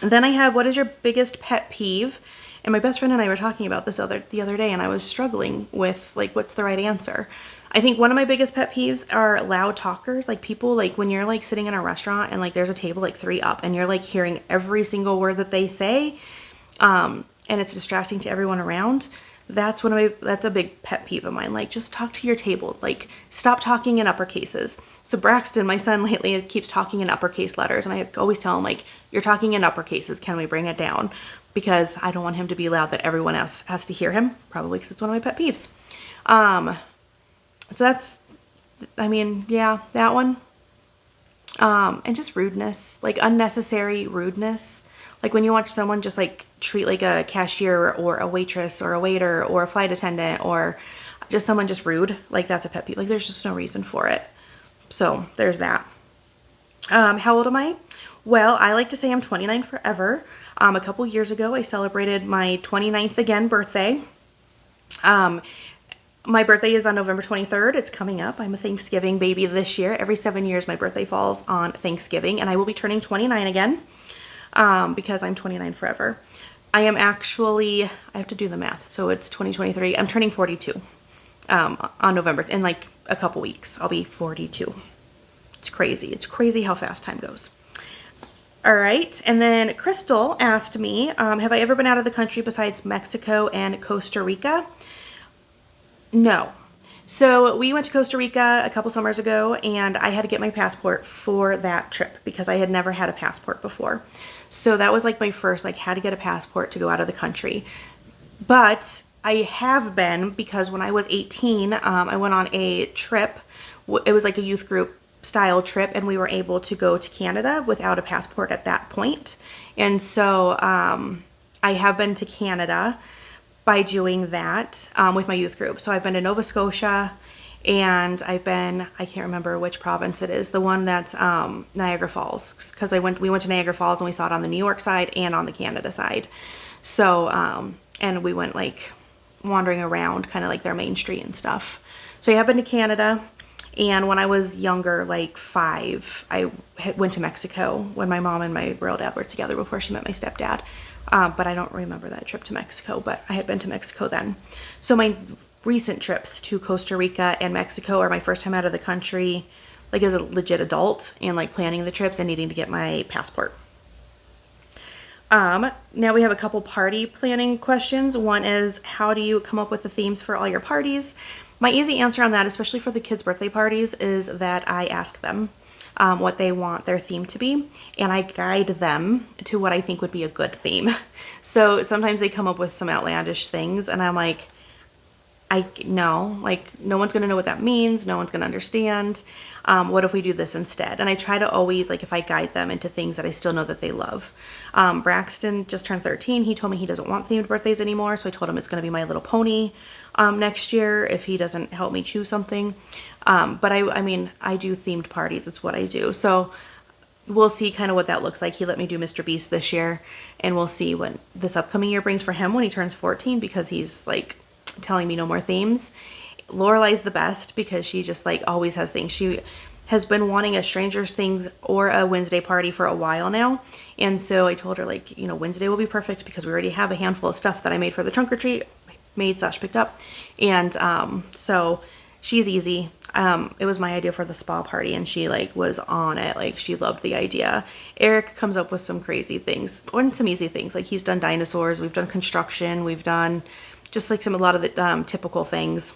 Then I have, what is your biggest pet peeve? And my best friend and I were talking about this the other day, and I was struggling with like what's the right answer. I think one of my biggest pet peeves are loud talkers. Like people, like when you're like sitting in a restaurant and like there's a table like 3 up and you're like hearing every single word that they say, and it's distracting to everyone around. That's a big pet peeve of mine. Like just talk to your table. Like stop talking in uppercases. So Braxton, my son, lately keeps talking in uppercase letters, and I always tell him like, you're talking in uppercases. Can we bring it down? Because I don't want him to be loud that everyone else has to hear him. Probably because it's one of my pet peeves. So that's, that one. And just rudeness, like unnecessary rudeness. Like when you watch someone just like treat like a cashier or a waitress or a waiter or a flight attendant or just someone just rude, like that's a pet peeve. Like there's just no reason for it. So there's that. How old am I? Well, I like to say I'm 29 forever. A couple years ago, I celebrated my 29th again birthday. My birthday is on November 23rd. It's coming up. I'm a Thanksgiving baby this year. Every 7 years, my birthday falls on Thanksgiving, and I will be turning 29 again because I'm 29 forever. I am actually, I have to do the math, so it's 2023. I'm turning 42 on November. In like a couple weeks, I'll be 42. It's crazy. It's crazy how fast time goes. All right, and then Crystal asked me, have I ever been out of the country besides Mexico and Costa Rica? No. So we went to Costa Rica a couple summers ago, and I had to get my passport for that trip because I had never had a passport before. So that was like my first, like, had to get a passport to go out of the country. But I have been, because when I was 18, I went on a trip. It was like a youth group style trip, and we were able to go to Canada without a passport at that point. And so I have been to Canada by doing that with my youth group. So I've been to Nova Scotia, and I've been, I can't remember which province it is, the one that's Niagara Falls, because we went to Niagara Falls and we saw it on the New York side and on the Canada side. So, and we went like wandering around kind of like their main street and stuff. So I have been to Canada. And when I was younger, like 5, I went to Mexico when my mom and my real dad were together before she met my stepdad. But I don't remember that trip to Mexico, but I had been to Mexico then. So my recent trips to Costa Rica and Mexico are my first time out of the country, like as a legit adult, and like planning the trips and needing to get my passport. Now we have a couple party planning questions. One is, how do you come up with the themes for all your parties? My easy answer on that, especially for the kids' birthday parties, is that I ask them what they want their theme to be, and I guide them to what I think would be a good theme. So sometimes they come up with some outlandish things, and I'm like, no one's gonna know what that means. No one's gonna understand. What if we do this instead? And I try to always, like, if I guide them into things that I still know that they love. Braxton just turned 13. He told me he doesn't want themed birthdays anymore, so I told him it's gonna be My Little Pony next year if he doesn't help me choose something. But I mean, I do themed parties. It's what I do. So we'll see kind of what that looks like. He let me do Mr. Beast this year, and we'll see what this upcoming year brings for him when he turns 14, because he's like telling me no more themes. Lorelai's the best because she just like always has things. She has been wanting a Stranger Things or a Wednesday party for a while now. And so I told her, like, you know, Wednesday will be perfect because we already have a handful of stuff that I made for the trunk or treat, made/picked up. And so she's easy. It was my idea for the spa party, and she like was on it. Like, she loved the idea. Eric comes up with some crazy things and some easy things. Like, he's done dinosaurs, we've done construction, we've done just like a lot of the typical things.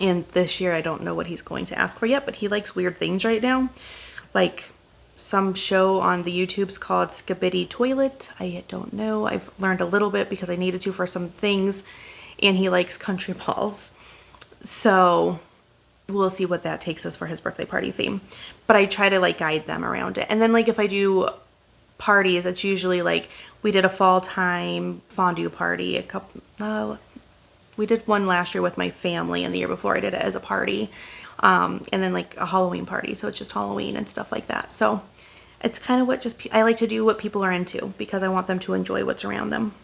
And this year I don't know what he's going to ask for yet, but he likes weird things right now. Like some show on the YouTube's called Skibidi Toilet. I don't know. I've learned a little bit because I needed to for some things. And he likes country balls. So we'll see what that takes us for his birthday party theme. But I try to like guide them around it. And then like if I do parties, it's usually like we did a fall time fondue party we did one last year with my family, and the year before I did it as a party, and then like a Halloween party, so it's just Halloween and stuff like that. So it's kind of what I like to do what people are into because I want them to enjoy what's around them.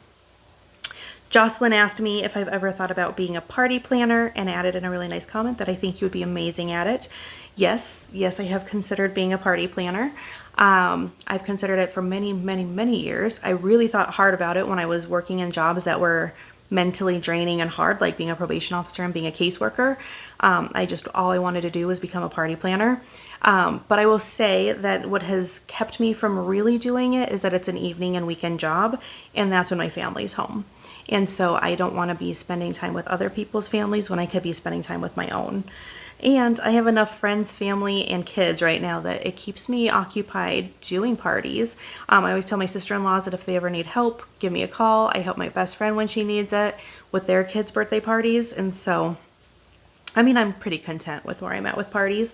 Jocelyn asked me if I've ever thought about being a party planner, and added in a really nice comment that I think you would be amazing at it. Yes, I have considered being a party planner. I've considered it for many years. I really thought hard about it when I was working in jobs that were mentally draining and hard, like being a probation officer and being a caseworker. All I wanted to do was become a party planner. But I will say that what has kept me from really doing it is that it's an evening and weekend job, and that's when my family's home. And so I don't want to be spending time with other people's families when I could be spending time with my own. And I have enough friends, family, and kids right now that it keeps me occupied doing parties. I always tell my sister-in-laws that if they ever need help, give me a call. I help my best friend when she needs it with their kids' birthday parties. And so, I mean, I'm pretty content with where I'm at with parties,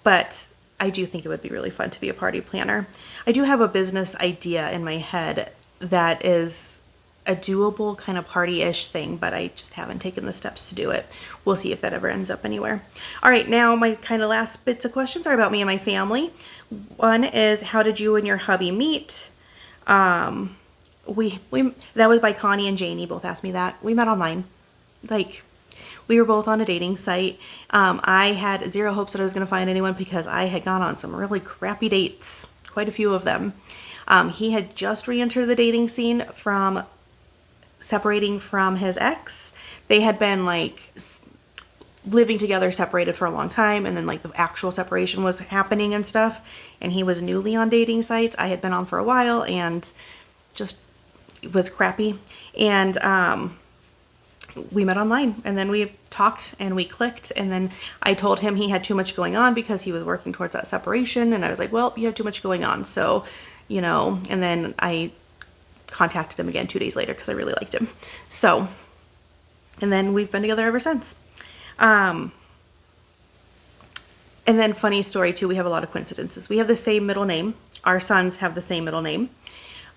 but I do think it would be really fun to be a party planner. I do have a business idea in my head that is a doable kind of party-ish thing, but I just haven't taken the steps to do it. We'll see if that ever ends up anywhere. All right, now my kind of last bits of questions are about me and my family. One is, how did you and your hubby meet? we that was by Connie and Janie, both asked me that. We met online. Like, we were both on a dating site. I had zero hopes that I was going to find anyone because I had gone on some really crappy dates, quite a few of them. He had just re-entered the dating scene from separating from his ex. They had been like living together, separated for a long time, and then like the actual separation was happening and stuff, and he was newly on dating sites. I had been on for a while and just was crappy, and we met online, and then we talked and we clicked, and then I told him he had too much going on because he was working towards that separation, and I was like, well, you have too much going on, so, you know. And then I contacted him again 2 days later because I really liked him. So, and then we've been together ever since. And then funny story too, we have a lot of coincidences. We have the same middle name. Our sons have the same middle name.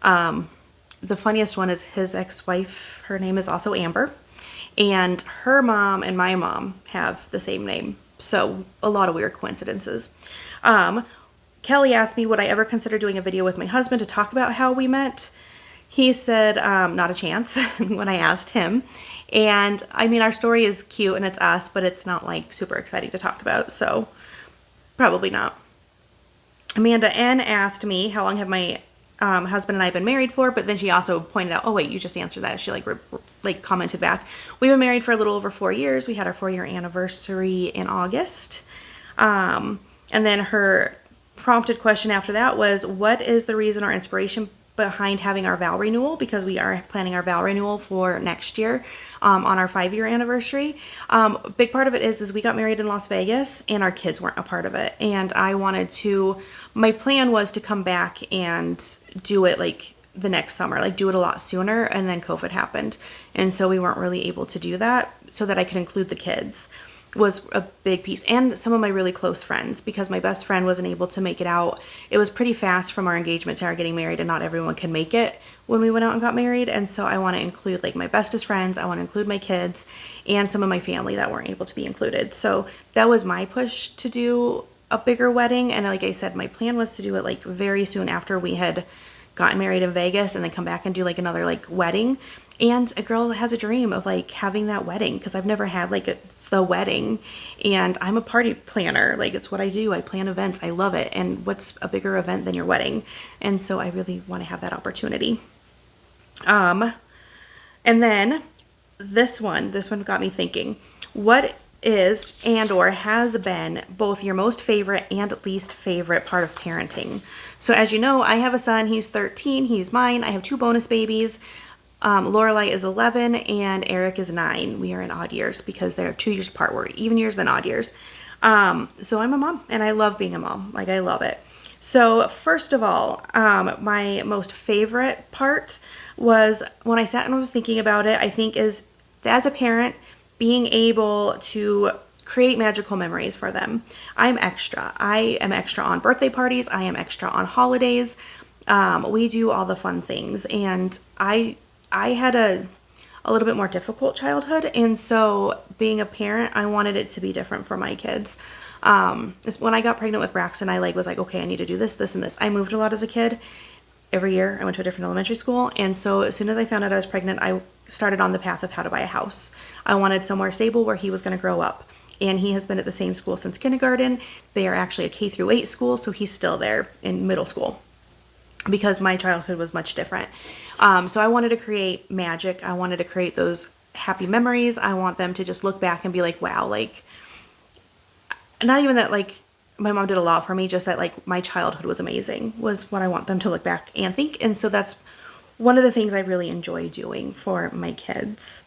The funniest one is his ex-wife. Her name is also Amber. And her mom and my mom have the same name. So a lot of weird coincidences. Kelly asked me, would I ever consider doing a video with my husband to talk about how we met? He said, not a chance when I asked him. And I mean, our story is cute and it's us, but it's not like super exciting to talk about. So probably not. Amanda N asked me, how long have my husband and I been married for? But then she also pointed out, oh wait, you just answered that. She like commented back. We've been married for a little over 4 years. We had our 4-year anniversary in August. And then her prompted question after that was, what is the reason or inspiration behind having our vow renewal? Because we are planning our vow renewal for next year, on our 5-year anniversary. A big part of it is we got married in Las Vegas and our kids weren't a part of it. And my plan was to come back and do it like the next summer, like do it a lot sooner, and then COVID happened. And so we weren't really able to do that so that I could include the kids. Was a big piece, and some of my really close friends, because my best friend wasn't able to make it out. It was pretty fast from our engagement to our getting married, and not everyone could make it when we went out and got married. And so I want to include like my bestest friends, I want to include my kids, and some of my family that weren't able to be included. So that was my push to do a bigger wedding. And like I said, my plan was to do it like very soon after we had gotten married in Vegas, and then come back and do like another like wedding. And a girl has a dream of like having that wedding, because I've never had like the wedding, and I'm a party planner. Like, it's what I do. I plan events. I love it. And what's a bigger event than your wedding? And so I really want to have that opportunity. And then this one got me thinking, what is and or has been both your most favorite and least favorite part of parenting? So as you know, I have a son. He's 13. He's mine. I have 2 bonus babies. Lorelai is 11 and Eric is 9. We are in odd years because they're 2 years apart. We're even years than odd years. So I'm a mom, and I love being a mom. Like, I love it. So first of all, my most favorite part was when I sat and was thinking about it, I think is, as a parent, being able to create magical memories for them. I'm extra. I am extra on birthday parties. I am extra on holidays. We do all the fun things, and I had a little bit more difficult childhood, and so being a parent, I wanted it to be different for my kids. When I got pregnant with Braxton, I was like, okay, I need to do this, this, and this. I moved a lot as a kid. Every year, I went to a different elementary school, and so as soon as I found out I was pregnant, I started on the path of how to buy a house. I wanted somewhere stable where he was going to grow up, and he has been at the same school since kindergarten. They are actually a K-8 school, so he's still there in middle school, because my childhood was much different. So I wanted to create magic. I wanted to create those happy memories. I want them to just look back and be like, wow, like, not even that, like, my mom did a lot for me, just that, like, my childhood was amazing, was what I want them to look back and think. And so that's one of the things I really enjoy doing for my kids.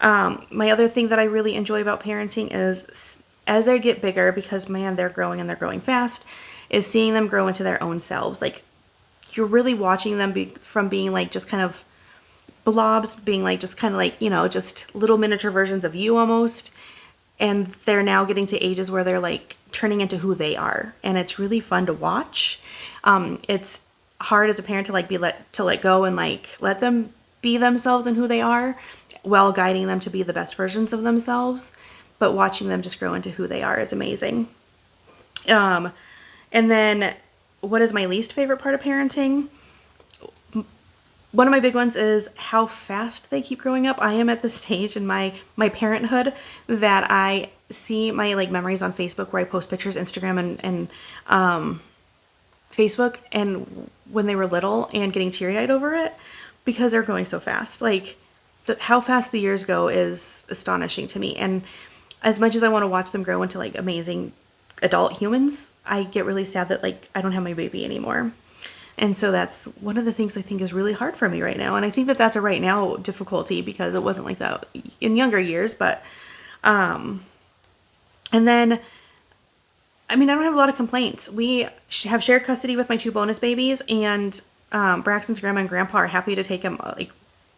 My other thing that I really enjoy about parenting is, as they get bigger, because, man, they're growing and they're growing fast, is seeing them grow into their own selves. Like, you're really watching them from being like just kind of blobs, being like just kind of like, you know, just little miniature versions of you almost. And they're now getting to ages where they're like turning into who they are. And it's really fun to watch. It's hard as a parent to like to let go and like let them be themselves and who they are, while guiding them to be the best versions of themselves. But watching them just grow into who they are is amazing. And then, what is my least favorite part of parenting? One of my big ones is how fast they keep growing up. I am at the stage in my parenthood that I see my like memories on Facebook where I post pictures, Instagram and Facebook, and when they were little and getting teary-eyed over it because they're going so fast. Like how fast the years go is astonishing to me. And as much as I want to watch them grow into like amazing adult humans, I get really sad that like I don't have my baby anymore. And so that's one of the things I think is really hard for me right now. And I think that that's a right now difficulty because it wasn't like that in younger years. But, and then, I mean, I don't have a lot of complaints. We have shared custody with my 2 bonus babies, and Braxton's grandma and grandpa are happy to take him like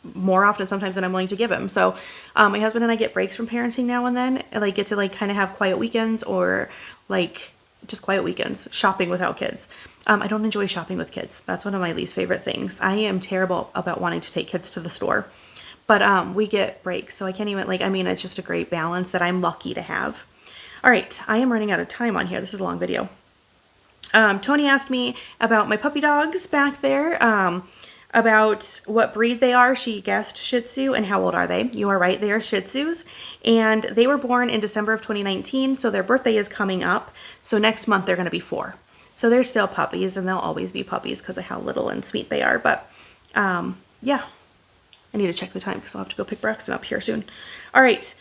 more often sometimes than I'm willing to give him. So my husband and I get breaks from parenting now and then. I like get to like kind of have quiet weekends or like just quiet weekends, shopping without kids. I don't enjoy shopping with kids. That's one of my least favorite things. I am terrible about wanting to take kids to the store, but we get breaks. So I can't even like, I mean, it's just a great balance that I'm lucky to have. All right. I am running out of time on here. This is a long video. Tony asked me about my puppy dogs back there, about what breed they are. She guessed Shih Tzu. And how old are they? You are right, they are Shih Tzus, and they were born in December of 2019, so their birthday is coming up. So next month they're going to be 4. So they're still puppies, and they'll always be puppies because of how little and sweet they are. But yeah, I need to check the time because I'll have to go pick Braxton up here soon. All right,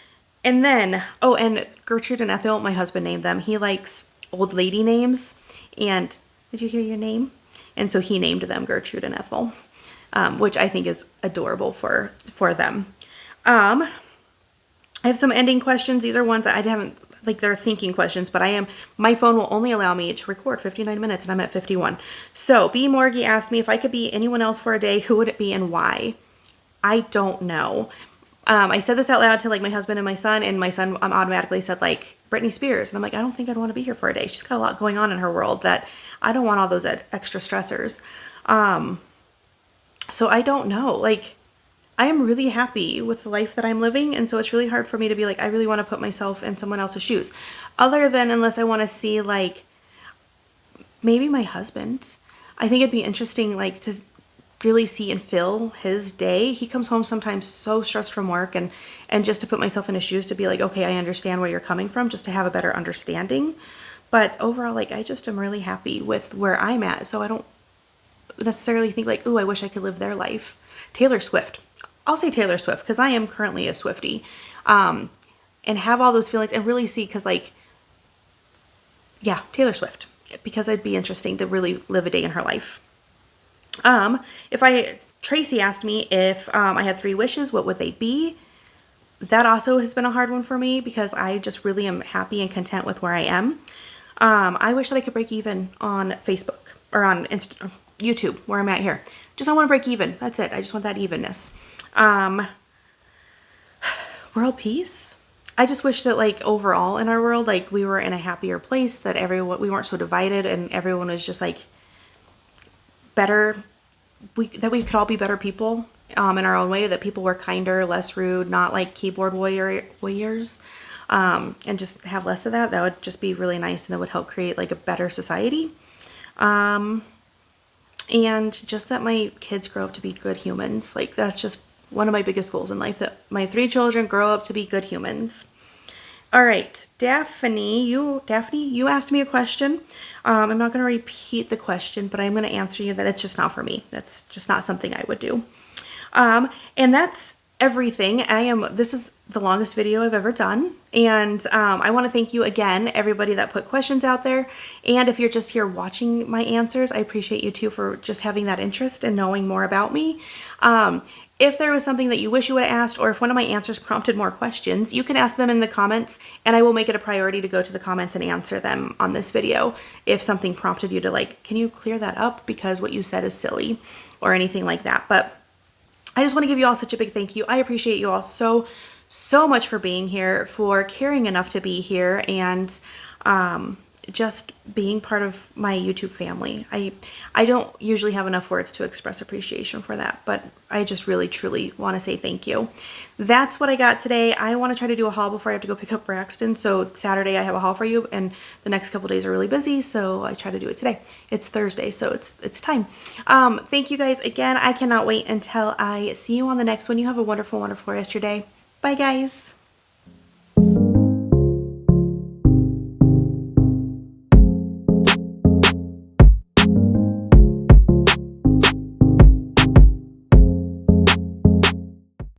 and then, oh, and Gertrude and Ethel, my husband named them. He likes old lady names, and did you hear your name? And so he named them Gertrude and Ethel. Which I think is adorable for them. I have some ending questions. These are ones that I haven't, like they're thinking questions, but my phone will only allow me to record 59 minutes and I'm at 51. So B. Morgie asked me if I could be anyone else for a day, who would it be and why? I don't know. I said this out loud to like my husband and my son automatically said like Britney Spears. And I'm like, I don't think I'd want to be here for a day. She's got a lot going on in her world that I don't want all those extra stressors. So I don't know, like, I am really happy with the life that I'm living. And so it's really hard for me to be like, I really want to put myself in someone else's shoes. Other than unless I want to see like, maybe my husband. I think it'd be interesting like to really see and feel his day. He comes home sometimes so stressed from work and just to put myself in his shoes to be like, okay, I understand where you're coming from, just to have a better understanding. But overall, like, I just am really happy with where I'm at. So I don't necessarily think like, ooh, I wish I could live their life. Taylor Swift. I'll say Taylor Swift because I am currently a Swiftie. And have all those feelings and really see, because like, yeah, Taylor Swift, because it'd be interesting to really live a day in her life. Tracy asked me if I had 3 wishes, what would they be? That also has been a hard one for me because I just really am happy and content with where I am. I wish that I could break even on Facebook or on YouTube, where I'm at here. Just I want to break even. That's it. I just want that evenness. World peace. I just wish that like overall in our world, like we were in a happier place, that we weren't so divided and everyone was just like better. That we could all be better people in our own way, that people were kinder, less rude, not like keyboard warriors, and just have less of that. That would just be really nice, and it would help create like a better society. And just that my kids grow up to be good humans. Like that's just one of my biggest goals in life, that my 3 children grow up to be good humans. All right, Daphne, you asked me a question. I'm not going to repeat the question, but I'm going to answer you that it's just not for me. That's just not something I would do. And that's everything. This is the longest video I've ever done. And I want to thank you again, everybody that put questions out there. And if you're just here watching my answers, I appreciate you too for just having that interest and knowing more about me. If there was something that you wish you would have asked, or if one of my answers prompted more questions, you can ask them in the comments, and I will make it a priority to go to the comments and answer them on this video. If something prompted you to like, can you clear that up because what you said is silly or anything like that. But I just want to give you all such a big thank you. I appreciate you all so much for being here, for caring enough to be here, and just being part of my YouTube family. I don't usually have enough words to express appreciation for that, but I just really truly want to say thank you. That's what I got today. I want to try to do a haul before I have to go pick up Braxton. So Saturday I have a haul for you, and the next couple days are really busy, so I try to do it today. It's Thursday, so it's time. Thank you guys again. I cannot wait until I see you on the next one. You have a wonderful, wonderful rest of your day. Bye guys.